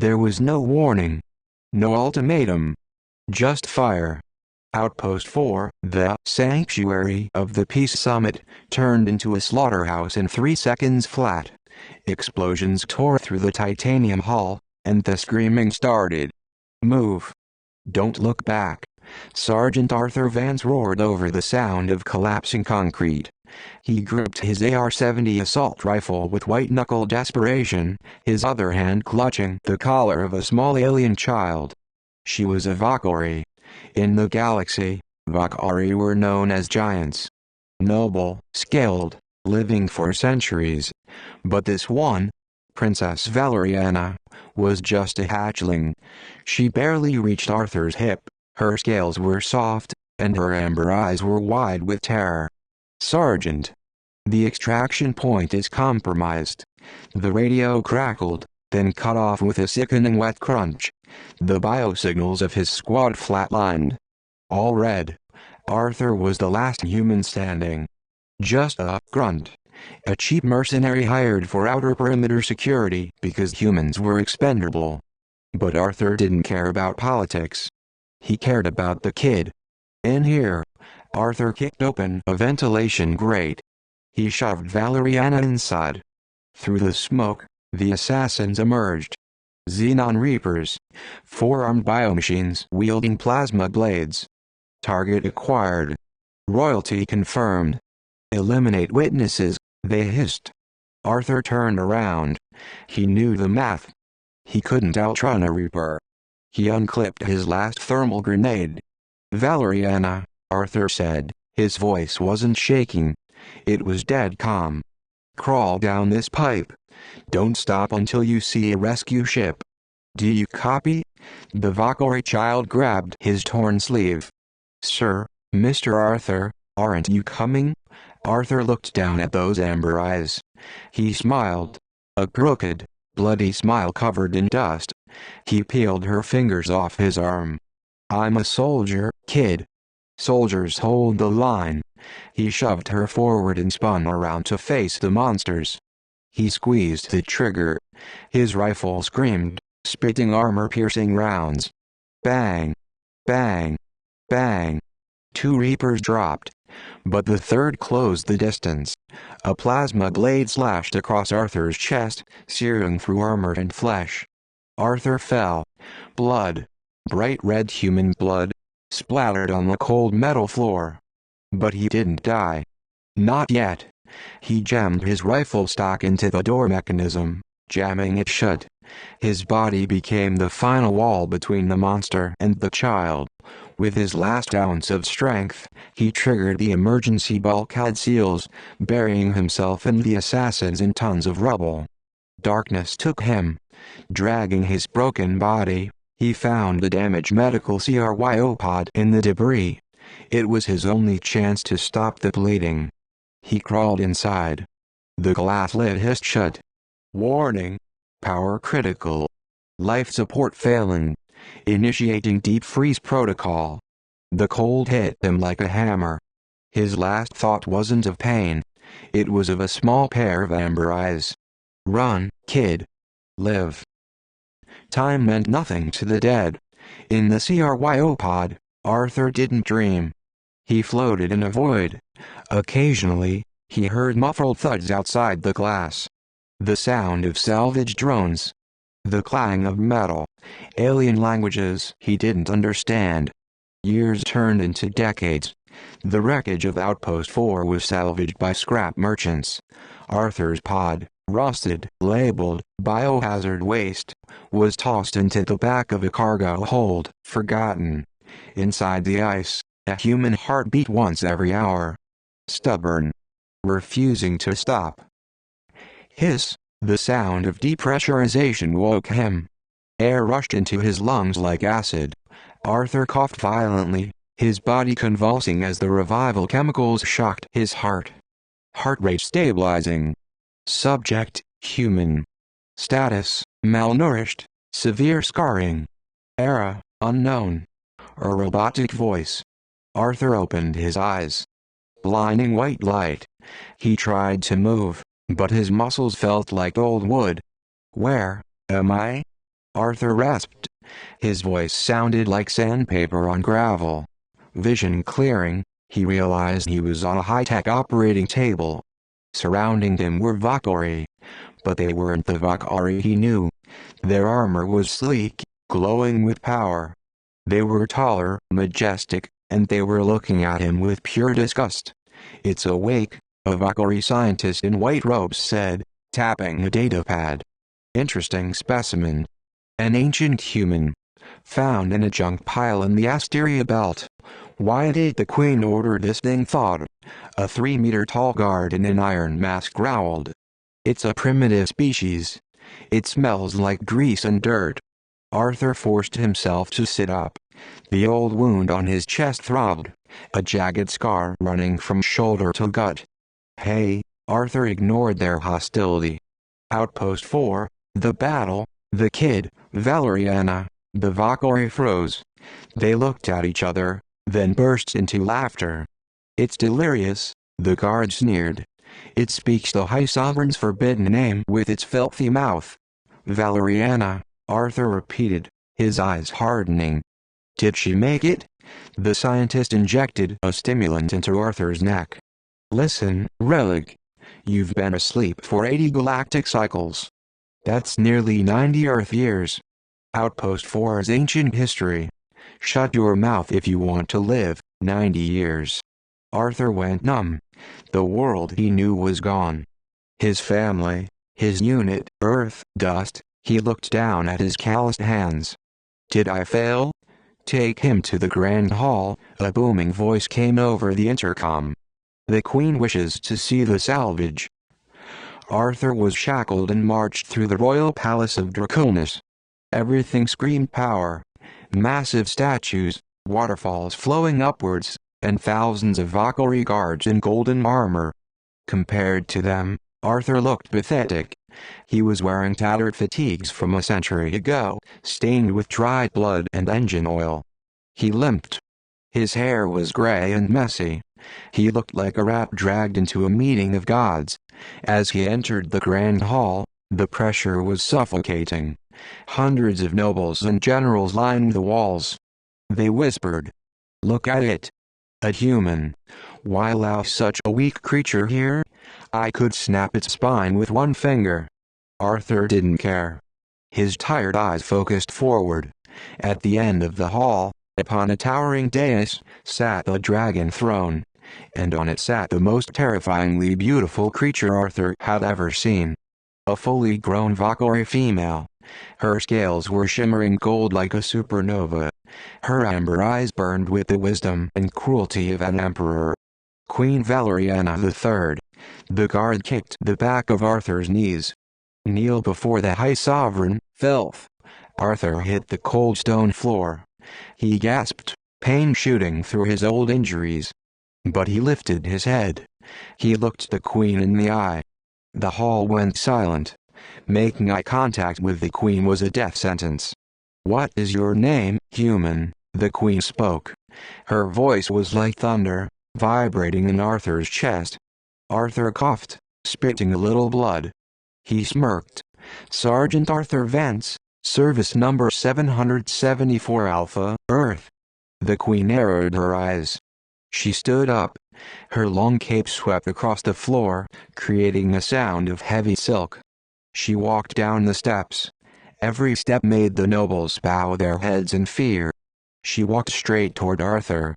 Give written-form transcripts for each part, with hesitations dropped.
There was no warning. No ultimatum. Just fire. Outpost 4, the sanctuary of the Peace Summit, turned into a slaughterhouse in 3 seconds flat. Explosions tore through the titanium hull, and the screaming started. Move. Don't look back. Sergeant Arthur Vance roared over the sound of collapsing concrete. He gripped his AR-70 assault rifle with white-knuckle desperation, his other hand clutching the collar of a small alien child. She was a Valkyrie. In the galaxy, Valkyrie were known as giants. Noble, scaled, living for centuries. But this one, Princess Valeriana, was just a hatchling. She barely reached Arthur's hip. Her scales were soft, and her amber eyes were wide with terror. "Sergeant, the extraction point is compromised." The radio crackled, then cut off with a sickening wet crunch. The biosignals of his squad flatlined. All red. Arthur was the last human standing. Just a grunt. A cheap mercenary hired for outer perimeter security because humans were expendable. But Arthur didn't care about politics. He cared about the kid. In here. Arthur kicked open a ventilation grate. He shoved Valeriana inside. Through the smoke, the assassins emerged. Xenon Reapers. 4-armed biomachines wielding plasma blades. Target acquired. Royalty confirmed. Eliminate witnesses, they hissed. Arthur turned around. He knew the math. He couldn't outrun a Reaper. He unclipped his last thermal grenade. "Valeriana," Arthur said. His voice wasn't shaking. It was dead calm. "Crawl down this pipe. Don't stop until you see a rescue ship. Do you copy?" The Valkyrie child grabbed his torn sleeve. "Sir, Mr. Arthur, aren't you coming?" Arthur looked down at those amber eyes. He smiled. A crooked, bloody smile covered in dust. He peeled her fingers off his arm. "I'm a soldier, kid. Soldiers hold the line." He shoved her forward and spun around to face the monsters. He squeezed the trigger. His rifle screamed, spitting armor-piercing rounds. Bang! Bang! Bang! 2 Reapers dropped. But the third closed the distance. A plasma blade slashed across Arthur's chest, searing through armor and flesh. Arthur fell. Blood, bright red human blood, splattered on the cold metal floor. But he didn't die. Not yet. He jammed his rifle stock into the door mechanism, jamming it shut. His body became the final wall between the monster and the child. With his last ounce of strength, he triggered the emergency bulkhead seals, burying himself and the assassins in tons of rubble. Darkness took him. Dragging his broken body, he found the damaged medical cryopod in the debris. It was his only chance to stop the bleeding. He crawled inside. The glass lid hissed shut. "Warning. Power critical. Life support failing. Initiating deep freeze protocol." The cold hit him like a hammer. His last thought wasn't of pain. It was of a small pair of amber eyes. "Run, kid. Live." Time meant nothing to the dead. In the cryopod, Arthur didn't dream. He floated in a void. Occasionally, he heard muffled thuds outside the glass. The sound of salvage drones. The clang of metal. Alien languages he didn't understand. Years turned into decades. The wreckage of Outpost 4 was salvaged by scrap merchants. Arthur's pod, rusted, labeled, biohazard waste, was tossed into the back of a cargo hold, forgotten. Inside the ice, a human heart beat once every hour. Stubborn. Refusing to stop. Hiss, the sound of depressurization woke him. Air rushed into his lungs like acid. Arthur coughed violently, his body convulsing as the revival chemicals shocked his heart. Heart rate stabilizing. Subject, human. Status, malnourished, severe scarring. Era, unknown. A robotic voice. Arthur opened his eyes. Blinding white light. He tried to move, but his muscles felt like old wood. "Where am I?" Arthur rasped. His voice sounded like sandpaper on gravel. Vision clearing, he realized he was on a high-tech operating table. Surrounding him were Valkyrie. But they weren't the Valkyrie he knew. Their armor was sleek, glowing with power. They were taller, majestic, and they were looking at him with pure disgust. "It's awake," a Valkyrie scientist in white robes said, tapping a datapad. "Interesting specimen. An ancient human. Found in a junk pile in the Asteria Belt. Why did the Queen order this thing thought?" A 3-meter-tall guard in an iron mask growled. "It's a primitive species. It smells like grease and dirt." Arthur forced himself to sit up. The old wound on his chest throbbed, a jagged scar running from shoulder to gut. "Hey," Arthur ignored their hostility. "Outpost 4, the battle, the kid, Valeriana." The Valkyrie froze. They looked at each other, then burst into laughter. "It's delirious," the guard sneered. "It speaks the High Sovereign's forbidden name with its filthy mouth." "Valeriana," Arthur repeated, his eyes hardening. "Did she make it?" The scientist injected a stimulant into Arthur's neck. "Listen, relic. You've been asleep for 80 galactic cycles. That's nearly 90 Earth years. Outpost 4 is ancient history. Shut your mouth if you want to live 90 years. Arthur went numb. The world he knew was gone. His family, his unit, Earth, dust. He looked down at his calloused hands. "Did I fail?" "Take him to the Grand Hall," a booming voice came over the intercom. "The Queen wishes to see the salvage." Arthur was shackled and marched through the royal palace of Draconis. Everything screamed power. Massive statues, waterfalls flowing upwards, and thousands of Valkyrie guards in golden armor. Compared to them, Arthur looked pathetic. He was wearing tattered fatigues from a century ago, stained with dried blood and engine oil. He limped. His hair was gray and messy. He looked like a rat dragged into a meeting of gods. As he entered the Grand Hall, the pressure was suffocating. Hundreds of nobles and generals lined the walls. They whispered, "Look at it. A human. Why allow such a weak creature here? I could snap its spine with one finger." Arthur didn't care. His tired eyes focused forward. At the end of the hall, upon a towering dais, sat a dragon throne. And on it sat the most terrifyingly beautiful creature Arthur had ever seen. A fully grown Valkyrie female. Her scales were shimmering gold like a supernova. Her amber eyes burned with the wisdom and cruelty of an emperor. "Queen Valeriana III. The guard kicked the back of Arthur's knees. "Kneel before the High Sovereign, filth." Arthur hit the cold stone floor. He gasped, pain shooting through his old injuries. But he lifted his head. He looked the Queen in the eye. The hall went silent. Making eye contact with the Queen was a death sentence. "What is your name, human?" the Queen spoke. Her voice was like thunder, vibrating in Arthur's chest. Arthur coughed, spitting a little blood. He smirked. "Sergeant Arthur Vance, service number 774 Alpha, Earth." The Queen narrowed her eyes. She stood up. Her long cape swept across the floor, creating a sound of heavy silk. She walked down the steps. Every step made the nobles bow their heads in fear. She walked straight toward Arthur.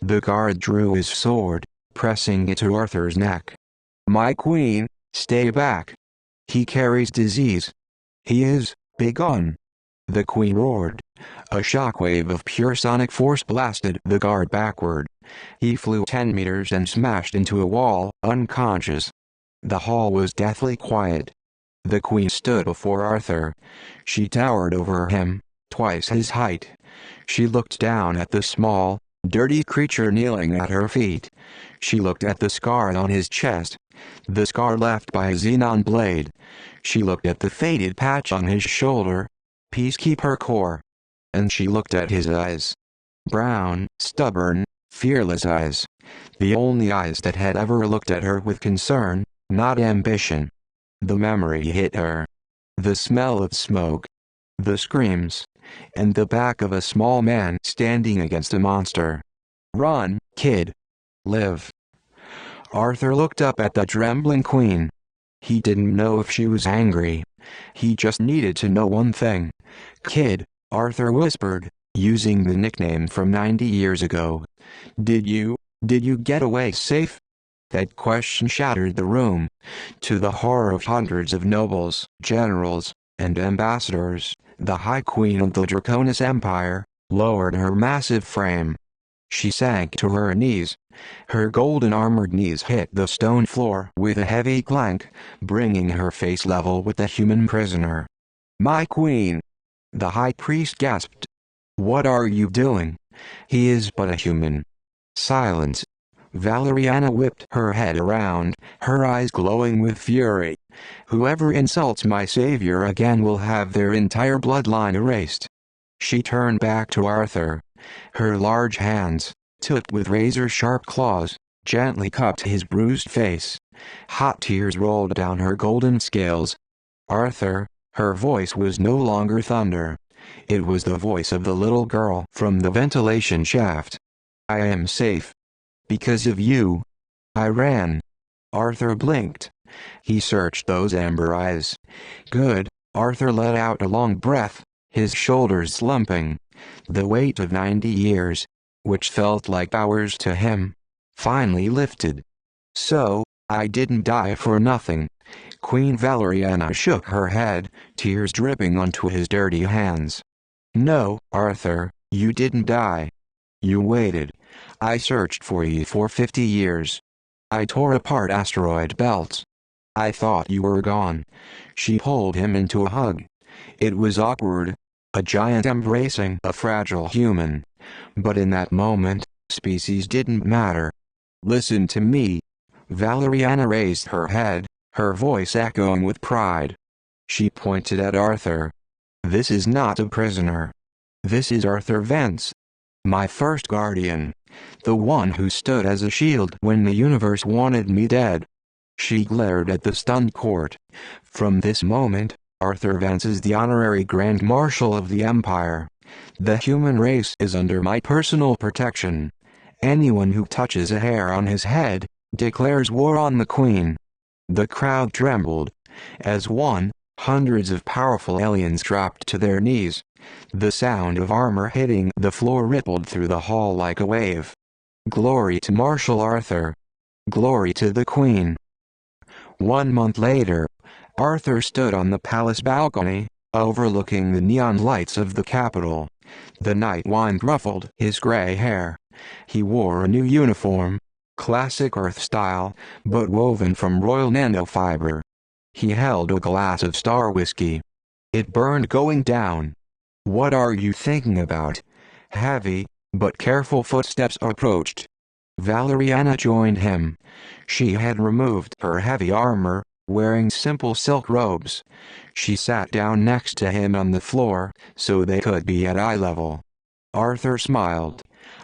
The guard drew his sword, pressing it to Arthur's neck. "My queen, stay back. He carries disease. He is, begone." The Queen roared. A shockwave of pure sonic force blasted the guard backward. He flew 10 meters and smashed into a wall, unconscious. The hall was deathly quiet. The Queen stood before Arthur. She towered over him, twice his height. She looked down at the small, dirty creature kneeling at her feet. She looked at the scar on his chest, the scar left by a xenon blade. She looked at the faded patch on his shoulder, Peacekeeper Corps. And she looked at his eyes. Brown, stubborn, fearless eyes. The only eyes that had ever looked at her with concern, not ambition. The memory hit her. The smell of smoke. the screams, and the back of a small man standing against a monster. "Run, kid. Live." Arthur looked up at the trembling queen. He didn't know if she was angry. He just needed to know one thing. "Kid," Arthur whispered, using the nickname from 90 years ago. Did you get away safe?" That question shattered the room. To the horror of hundreds of nobles, generals, and ambassadors, the High Queen of the Draconis Empire lowered her massive frame. She sank to her knees. Her golden armored knees hit the stone floor with a heavy clank, bringing her face level with the human prisoner. "My queen!" the high priest gasped. "What are you doing? He is but a human." "Silence." Valeriana whipped her head around, her eyes glowing with fury. "Whoever insults my savior again will have their entire bloodline erased." She turned back to Arthur. Her large hands, tipped with razor-sharp claws, gently cupped his bruised face. Hot tears rolled down her golden scales. "Arthur," her voice was no longer thunder. It was the voice of the little girl from the ventilation shaft. "I am safe. Because of you. I ran." Arthur blinked. He searched those amber eyes. "Good." Arthur let out a long breath, his shoulders slumping. The weight of 90 years, which felt like hours to him, finally lifted. "So, I didn't die for nothing." Queen Valeriana shook her head, tears dripping onto his dirty hands. "No, Arthur, you didn't die. You waited. I searched for you for 50 years. I tore apart asteroid belts. I thought you were gone." She pulled him into a hug. It was awkward, a giant embracing a fragile human. But in that moment, species didn't matter. "Listen to me." Valeriana raised her head, her voice echoing with pride. She pointed at Arthur. "This is not a prisoner. This is Arthur Vance. My first guardian. The one who stood as a shield when the universe wanted me dead." She glared at the stunned court. "From this moment, Arthur Vance is the honorary Grand Marshal of the Empire. The human race is under my personal protection. Anyone who touches a hair on his head declares war on the Queen." The crowd trembled. As one, hundreds of powerful aliens dropped to their knees. The sound of armor hitting the floor rippled through the hall like a wave. "Glory to Marshal Arthur. Glory to the Queen." 1 month later, Arthur stood on the palace balcony, overlooking the neon lights of the capital. The night wind ruffled his gray hair. He wore a new uniform, classic Earth style, but woven from royal nanofiber. He held a glass of star whiskey. It burned going down. "What are you thinking about?" Heavy, but careful footsteps approached. Valeriana joined him. She had removed her heavy armor, wearing simple silk robes. She sat down next to him on the floor, so they could be at eye level. Arthur smiled.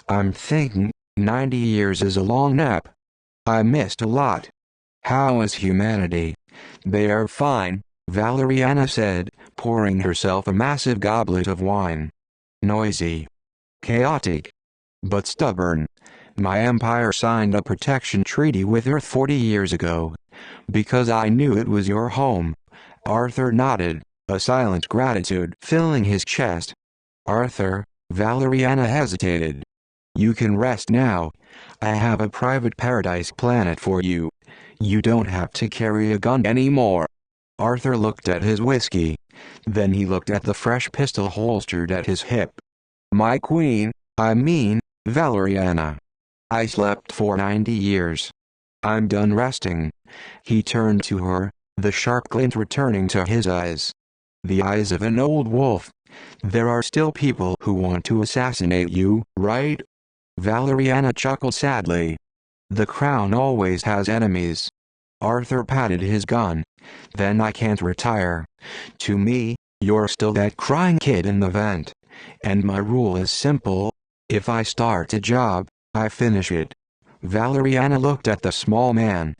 "I'm thinking, 90 years is a long nap. I missed a lot. How is humanity?" "They are fine," Valeriana said, pouring herself a massive goblet of wine. "Noisy. Chaotic. But stubborn. My empire signed a protection treaty with Earth 40 years ago. Because I knew it was your home." Arthur nodded, a silent gratitude filling his chest. "Arthur," Valeriana hesitated. "You can rest now. I have a private paradise planet for you. You don't have to carry a gun anymore." Arthur looked at his whiskey. Then he looked at the fresh pistol holstered at his hip. "My queen, I mean, Valeriana. I slept for 90 years. I'm done resting." He turned to her, the sharp glint returning to his eyes. The eyes of an old wolf. "There are still people who want to assassinate you, right?" Valeriana chuckled sadly. "The crown always has enemies." Arthur patted his gun. "Then I can't retire. To me, you're still that crying kid in the vent. And my rule is simple. If I start a job, I finish it." Valeriana looked at the small man.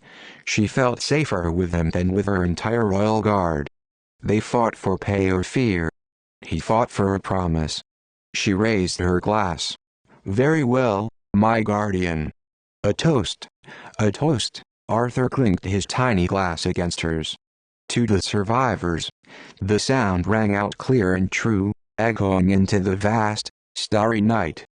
She felt safer with him than with her entire royal guard. They fought for pay or fear. He fought for a promise. She raised her glass. "Very well, my guardian. A toast. A toast." Arthur clinked his tiny glass against hers. "To the survivors." The sound rang out clear and true, echoing into the vast, starry night.